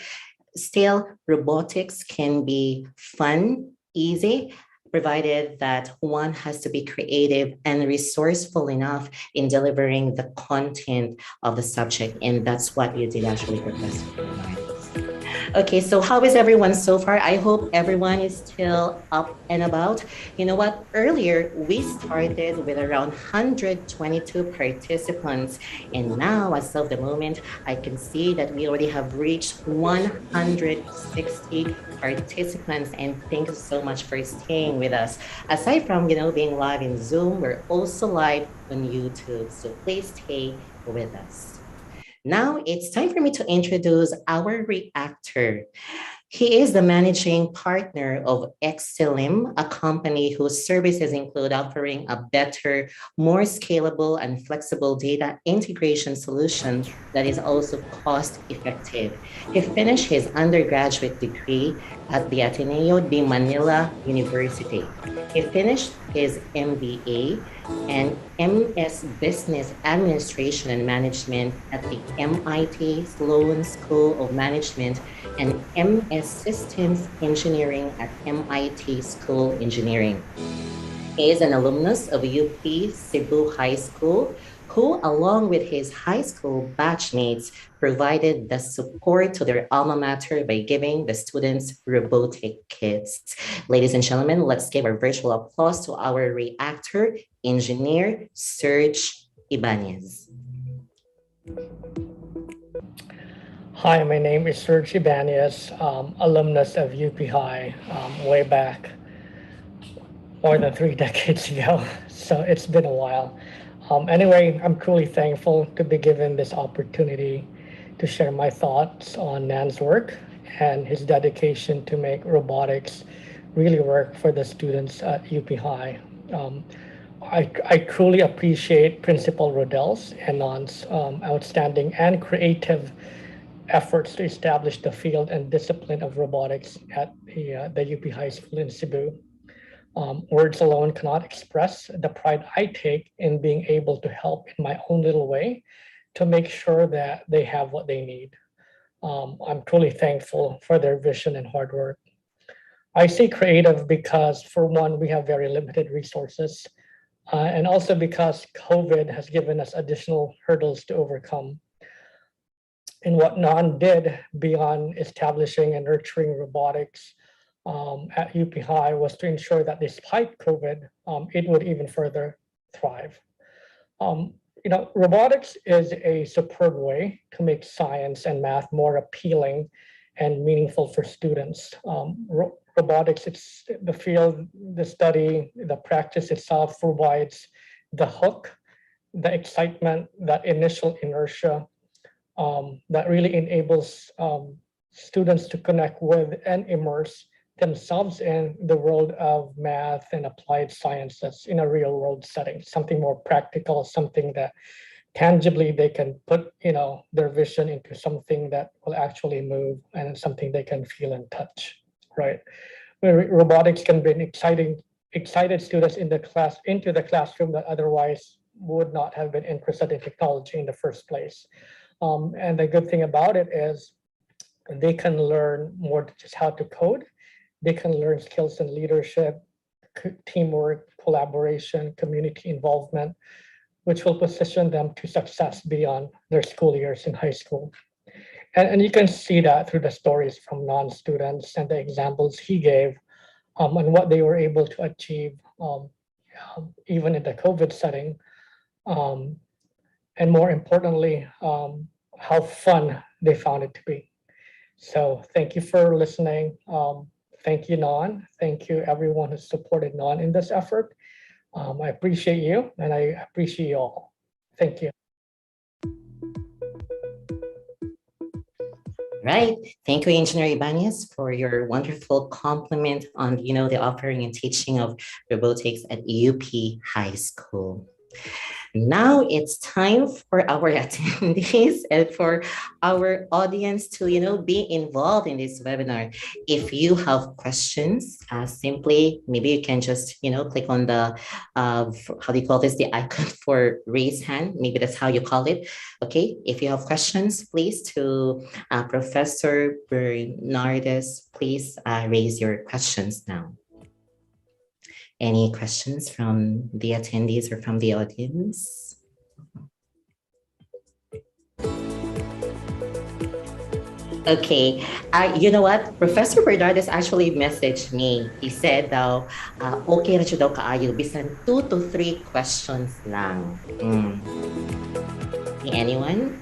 still robotics can be fun, easy, provided that one has to be creative and resourceful enough in delivering the content of the subject, and that's what you did actually, Professor Bernardes. Okay, so how is everyone so far? I hope everyone is still up and about. You know what? Earlier, we started with around 122 participants. And now, as of the moment, I can see that we already have reached 160 participants. And thank you so much for staying with us. Aside from, being live in Zoom, we're also live on YouTube. So please stay with us. Now it's time for me to introduce our reactor. He is the managing partner of Excelim, a company whose services include offering a better, more scalable and flexible data integration solution that is also cost effective. He finished his undergraduate degree at the Ateneo de Manila University. He finished his MBA and MS Business Administration and Management at the MIT Sloan School of Management and MS Systems Engineering at MIT School Engineering. He is an alumnus of UP Cebu High School, who, along with his high school batchmates, provided the support to their alma mater by giving the students robotic kits. Ladies and gentlemen, let's give a virtual applause to our reactor engineer, Serge Ibanez. Hi, my name is Serge Ibanez, alumnus of UP High, way back more than 3 decades ago. So it's been a while. Anyway, I'm truly thankful to be given this opportunity to share my thoughts on Nan's work and his dedication to make robotics really work for the students at UP High. I truly appreciate Principal Rodell's and Nan's outstanding and creative efforts to establish the field and discipline of robotics at the UP High School in Cebu. Words alone cannot express the pride I take in being able to help in my own little way to make sure that they have what they need. I'm truly thankful for their vision and hard work. I say creative because, for one, we have very limited resources, and also because COVID has given us additional hurdles to overcome. And what NAN did beyond establishing and nurturing robotics at UP High was to ensure that despite COVID, it would even further thrive. Robotics is a superb way to make science and math more appealing and meaningful for students. Robotics, it's the field, the study, the practice itself provides the hook, the excitement, that initial inertia that really enables students to connect with and immerse themselves in the world of math and applied sciences in a real world setting, something more practical, something that tangibly they can put their vision into something that will actually move and something they can feel and touch, right? Robotics can bring excited students into the classroom that otherwise would not have been interested in technology in the first place. And the good thing about it is they can learn more just how to code. They can learn skills in leadership, teamwork, collaboration, community involvement, which will position them to success beyond their school years in high school. And you can see that through the stories from non-students and the examples he gave and what they were able to achieve even in the COVID setting. And more importantly, how fun they found it to be. So thank you for listening. Thank you, Non. Thank you, everyone who supported Non in this effort. I appreciate you, and I appreciate you all. Thank you. Right. Thank you, Engineer Ibanez, for your wonderful compliment on, the offering and teaching of robotics at UP High School. Now it's time for our attendees and for our audience to, be involved in this webinar. If you have questions, simply maybe you can just, click on the, how do you call this, the icon for raise hand. Maybe that's how you call it. Okay. If you have questions, please to Professor Bernardes, please raise your questions now. Any questions from the attendees or from the audience? Okay, you know what? Professor Bernardes actually messaged me. He said daw, okay na siya daw kaayo, bisan 2 to 3 questions lang. Anyone?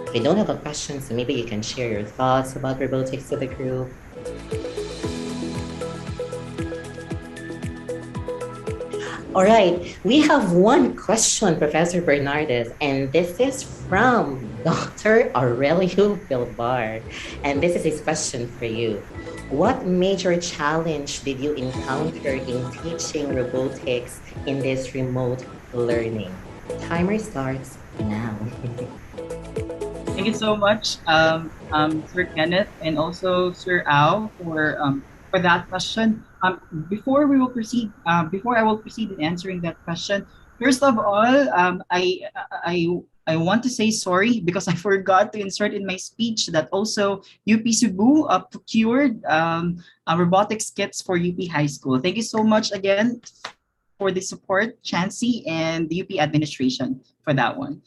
If you don't have a question, so maybe you can share your thoughts about robotics to the group. All right, we have one question, Professor Bernardes, and this is from Dr. Aurelio Bilbar. And this is his question for you. What major challenge did you encounter in teaching robotics in this remote learning? Timer starts now. Thank you so much, Sir Kenneth, and also Sir Ao for that question. Before I will proceed in answering that question, first of all, I want to say sorry because I forgot to insert in my speech that also UP Cebu procured robotics kits for UP High School. Thank you so much again for the support, Chansey and the UP administration for that one.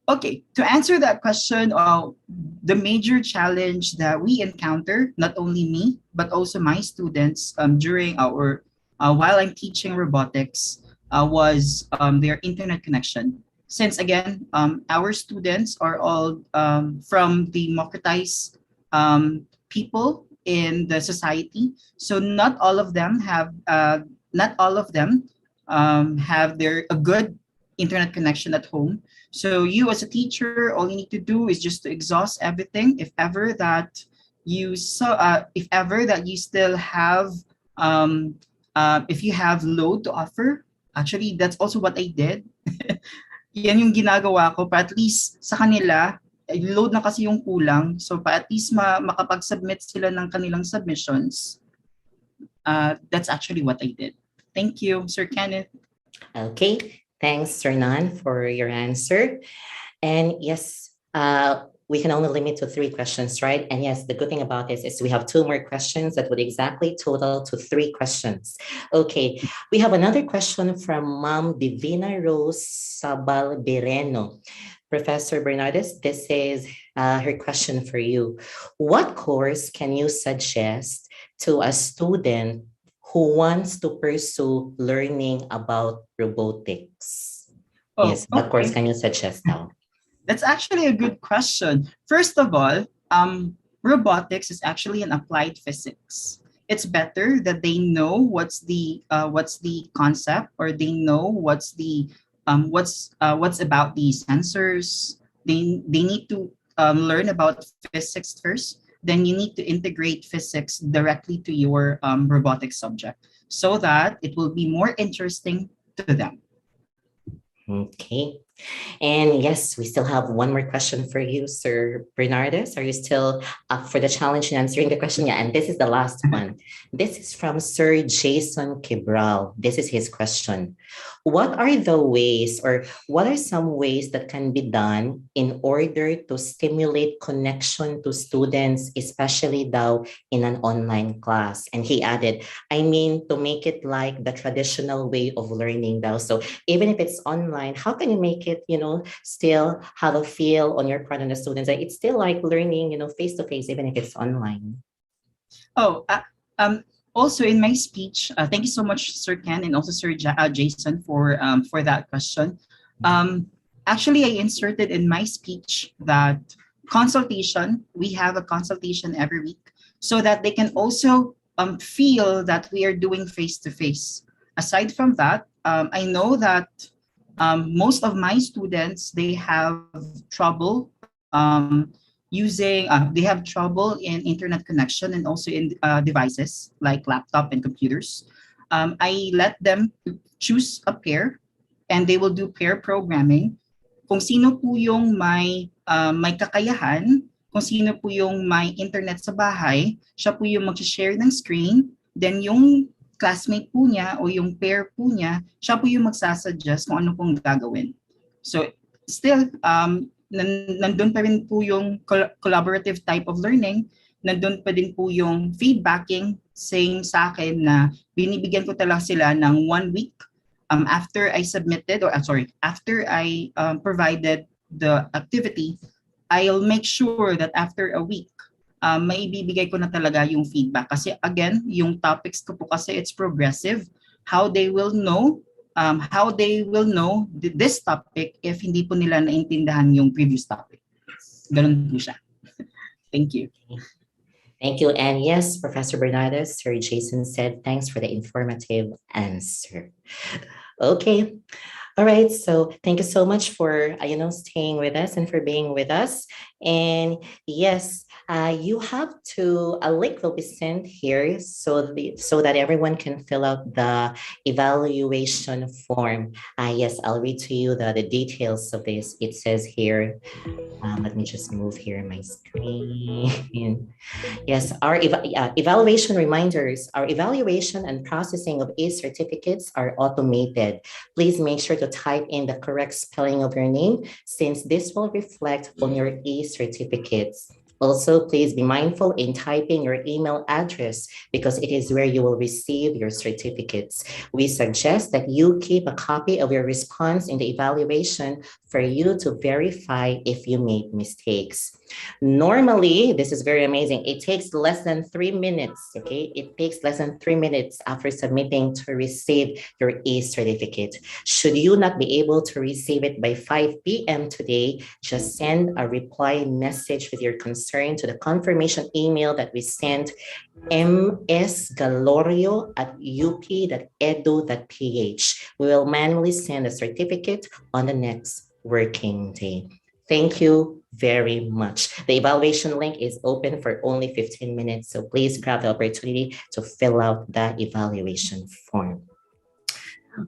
Okay, to answer that question, the major challenge that we encounter, not only me, but also my students during our, while I'm teaching robotics, was their internet connection. Since again, our students are all from the democratized people in the society, so not all of them have a good internet connection at home. So you as a teacher, all you need to do is just to exhaust everything. If ever that you still have, if you have load to offer, actually that's also what I did. Yan yung ginagawa ko, para at least sa kanila, load na kasi yung kulang. So para at least makapag-submit sila ng kanilang submissions. That's actually what I did. Thank you, Sir Kenneth. Okay, thanks, Renan, for your answer. And yes, we can only limit to 3 questions, right? And yes, the good thing about this is we have 2 more questions that would exactly total to 3 questions. Okay, we have another question from Ma'am Divina Rose Sabal Bireno. Professor Bernardes, this is her question for you. What course can you suggest to a student who wants to pursue learning about robotics? Yes, what course can you suggest now? That's actually a good question. First of all, robotics is actually an applied physics. It's better that they know what's the concept, or they know what's about the sensors. They need to learn about physics first. Then you need to integrate physics directly to your robotics subject so that it will be more interesting to them. Okay. And yes, we still have one more question for you, Sir Bernardes. Are you still up for the challenge in answering the question? Yeah, and this is the last one. This is from Sir Jason Cabral. This is his question. What are the ways, or what are some ways that can be done in order to stimulate connection to students, especially though in an online class? And he added, I mean, to make it like the traditional way of learning though. So even if it's online, how can you make it, still have a feel on your part on the students? It's still like learning, face to face, even if it's online. Also in my speech, thank you so much, Sir Ken, and also Sir Jason for that question. Actually, I inserted in my speech that we have a consultation every week so that they can also feel that we are doing face to face. Aside from that, I know that most of my students, they have trouble they have trouble in internet connection and also in devices like laptop and computers. I let them choose a pair and they will do pair programming. Kung sino po yung may kakayahan, kung sino po yung may internet sa bahay, siya po yung mag-share ng screen, then yung classmate po niya o yung pair po niya, siya po yung magsasuggest kung ano pong gagawin. So still, nandun pa rin po yung collaborative type of learning, nandun pa din po yung feedbacking, same sa akin na binibigyan ko talaga sila ng 1 week after I submitted, or after I provided the activity, I'll make sure that after a week, maibibigay ko na talaga yung feedback. Kasi again, yung topics ko po kasi it's progressive. How they will know this topic if hindi po nila naintindahan yung previous topic. Ganun po siya. Thank you. Thank you. And yes, Professor Bernardes, Sir Jason said, thanks for the informative answer. Okay. All right. So thank you so much for, staying with us and for being with us. And yes, you have to, a link will be sent here so that everyone can fill out the evaluation form. Yes, I'll read to you the details of this. It says here, let me just move here my screen. Yes, our evaluation reminders, our evaluation and processing of ACE certificates are automated. Please make sure to type in the correct spelling of your name since this will reflect on your ACE certificates. Also, please be mindful in typing your email address because it is where you will receive your certificates. We suggest that you keep a copy of your response in the evaluation for you to verify if you made mistakes. Normally, this is very amazing. It takes less than 3 minutes, okay? It takes less than 3 minutes after submitting to receive your ACE certificate. Should you not be able to receive it by 5 p.m. today, just send a reply message with your concern to the confirmation email that we sent, msgalorio@up.edu.ph. We will manually send a certificate on the next working day. Thank you very much. The evaluation link is open for only 15 minutes, so please grab the opportunity to fill out the evaluation form.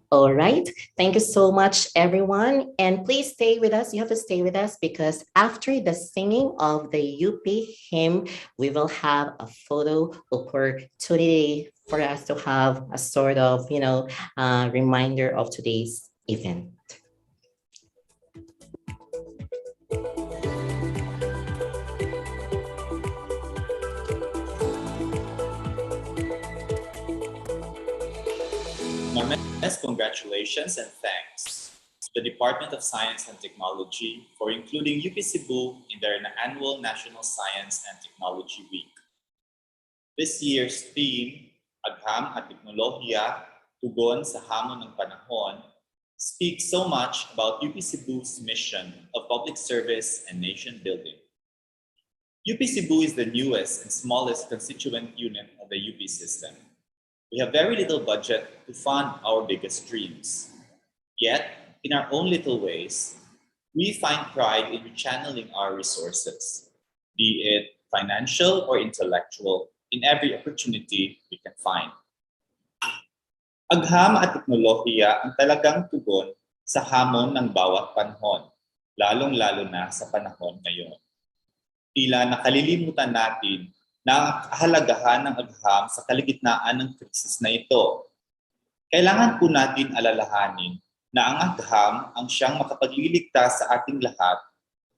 All right. Thank you so much, everyone. And please stay with us. You have to stay with us because after the singing of the UP hymn, we will have a photo opportunity for us to have a sort of, reminder of today's event. Ma'am, congratulations and thanks to the Department of Science and Technology for including UP Cebu in their annual National Science and Technology Week. This year's theme, Agham at Teknolohiya, Tugon sa Hamon ng Panahon, speaks so much about UP Cebu's mission of public service and nation building. UP Cebu is the newest and smallest constituent unit of the UP system. We have very little budget to fund our biggest dreams. Yet, in our own little ways, we find pride in channeling our resources, be it financial or intellectual, in every opportunity we can find. Agham at teknolohiya ang talagang tugon sa hamon ng bawat panahon, lalong-lalo na sa panahon ngayon. Tila nakalilimutan natin na ang kahalagahan ng agham sa kaligitnaan ng krisis na ito. Kailangan po natin alalahanin na ang agham ang siyang makapagliligtas sa ating lahat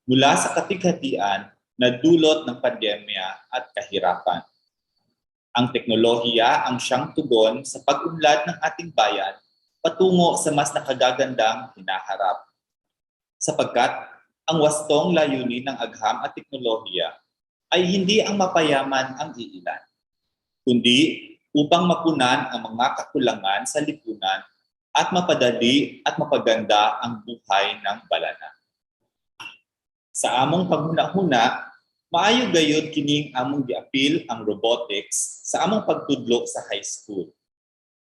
mula sa kapighatian na dulot ng pandemya at kahirapan. Ang teknolohiya ang siyang tugon sa pag-unlad ng ating bayan patungo sa mas nakagagandang hinaharap. Sapagkat ang wastong layunin ng agham at teknolohiya ay hindi ang mapayaman ang iilan, kundi upang mapunan ang mga kakulangan sa lipunan at mapadali at mapaganda ang buhay ng balana. Sa among paghuna-huna, maayo gayud kining among giapil ang robotics sa among pagtudlo sa high school.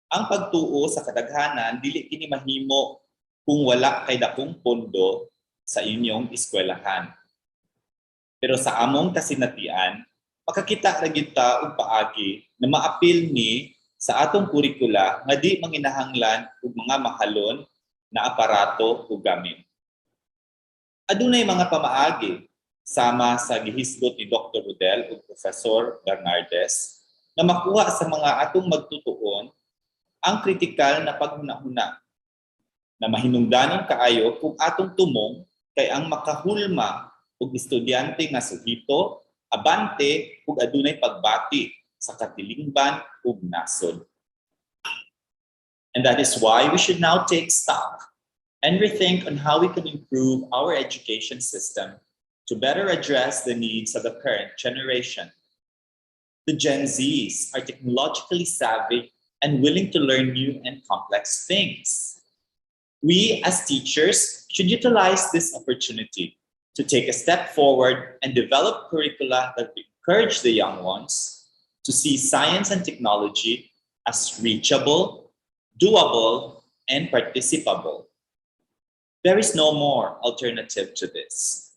Ang pagtuo sa kadaghanan dili kini mahimo kung wala kay dakong pondo sa inyong eskwelahan. Pero sa among kasinatian, makakita ra gyud ta og paagi na maapil ni sa atong kurikula nga di manginahanglan og mga mahalon na aparato ug gamit. Adunay mga pamaagi sama sa gihisgot ni Dr. Rodel ug Professor Bernardes na makuha sa mga atong magtutuon ang kritikal na paghuna-huna na mahinungdanon kaayo kung atong tumong kay ang makahulma ug estudyante nga suhito, abante ug adunay pagbati sa katilingban ug nasod. And that is why we should now take stock and rethink on how we can improve our education system to better address the needs of the current generation. The Gen Zs are technologically savvy and willing to learn new and complex things. We, as teachers, should utilize this opportunity to take a step forward and develop curricula that encourage the young ones to see science and technology as reachable, doable, and participable. There is no more alternative to this.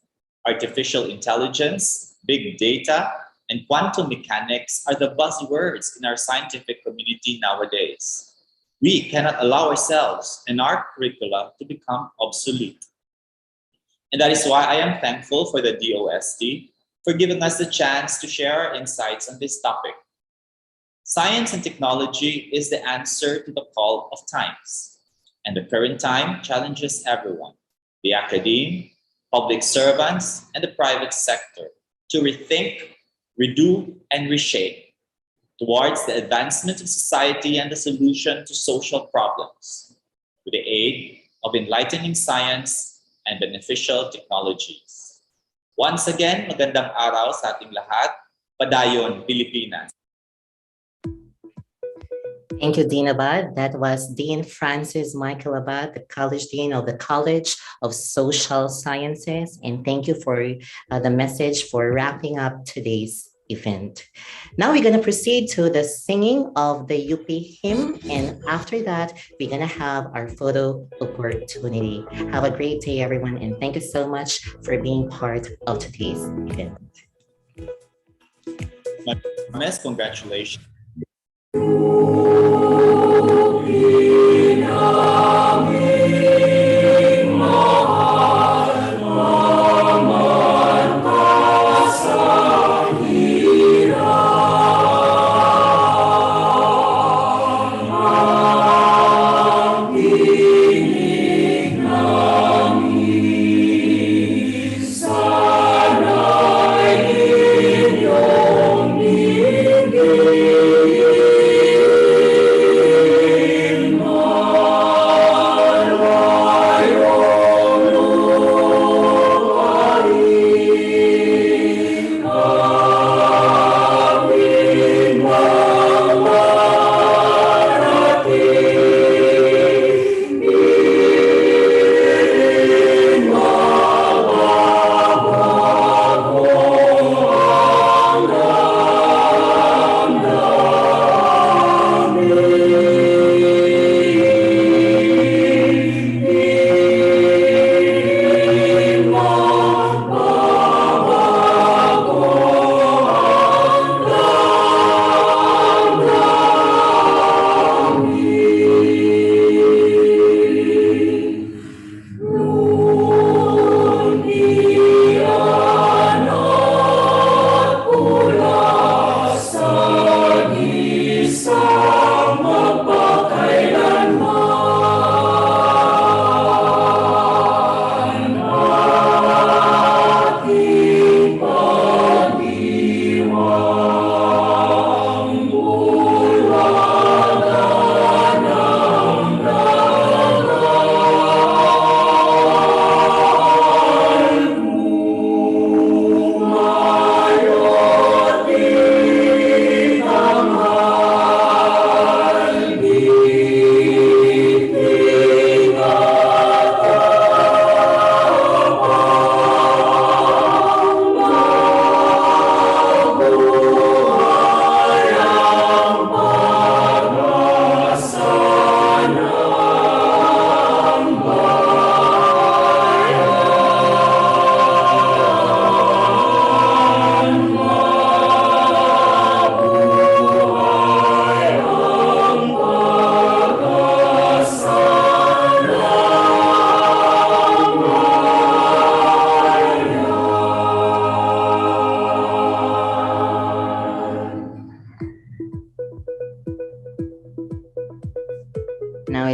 Artificial intelligence, big data, and quantum mechanics are the buzzwords in our scientific community nowadays. We cannot allow ourselves and our curricula to become obsolete. And that is why I am thankful for the DOST for giving us the chance to share our insights on this topic. Science and technology is the answer to the call of times. And the current time challenges everyone, the academe, public servants, and the private sector, to rethink, redo, and reshape towards the advancement of society and the solution to social problems with the aid of enlightening science and beneficial technologies. Once again, magandang araw sa ating lahat. Padayon, Pilipinas. Thank you, Dean Abad. That was Dean Francis Michael Abad, the College Dean of the College of Social Sciences. And thank you for the message for wrapping up today's event. Now we're going to proceed to the singing of the UP hymn. And after that, we're going to have our photo opportunity. Have a great day, everyone. And thank you so much for being part of today's event. Miss, congratulations.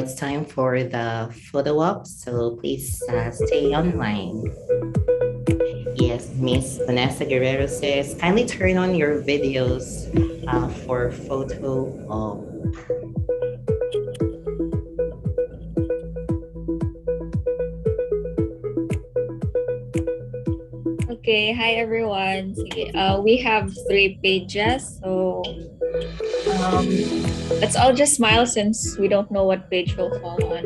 it's time for the photo op, so please stay online. Yes, Miss Vanessa Guerrero says, kindly turn on your videos for photo op. Okay, hi everyone. Sige, we have 3 pages, so let's all just smile since we don't know what page we'll fall on.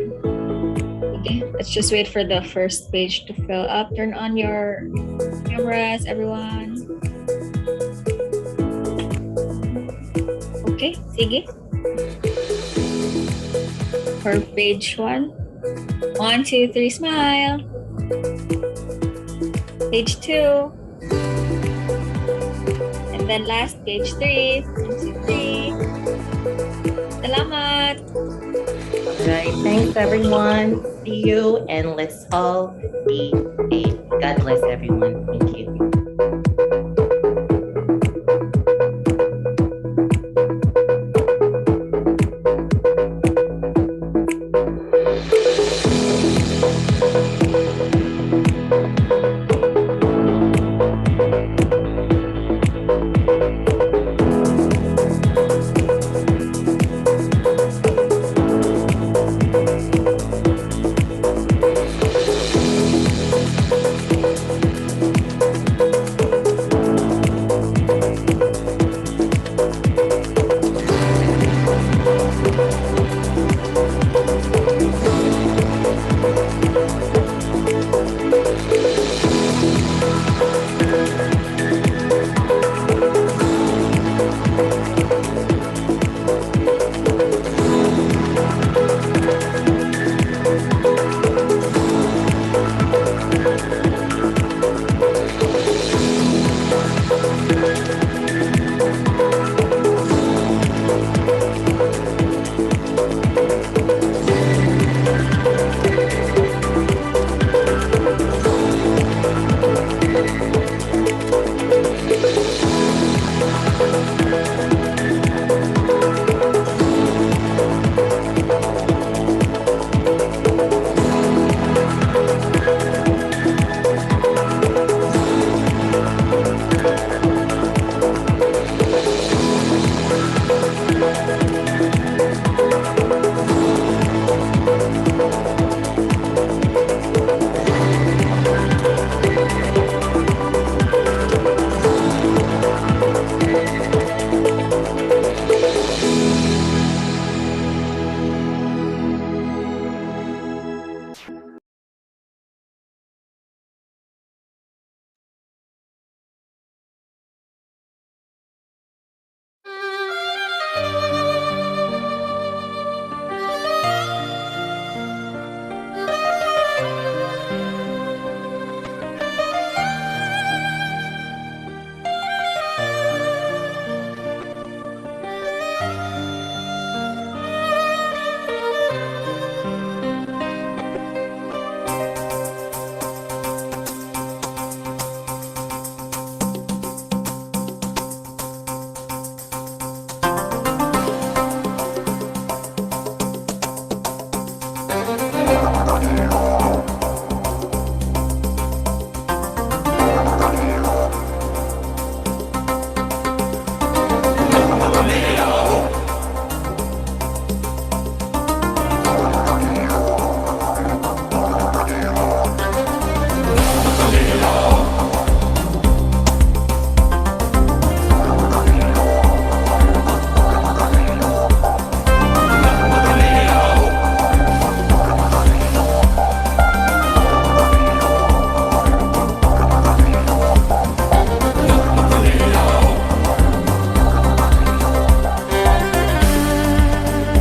Okay, let's just wait for the first page to fill up. Turn on your cameras, everyone. Okay, sige. For page 1. 1, 2, 3, smile. Page 2. And then last, page 3. 1, 2, 3. Salamat. All right, thanks everyone. See you, and let's all be safe. God bless everyone. Thank you.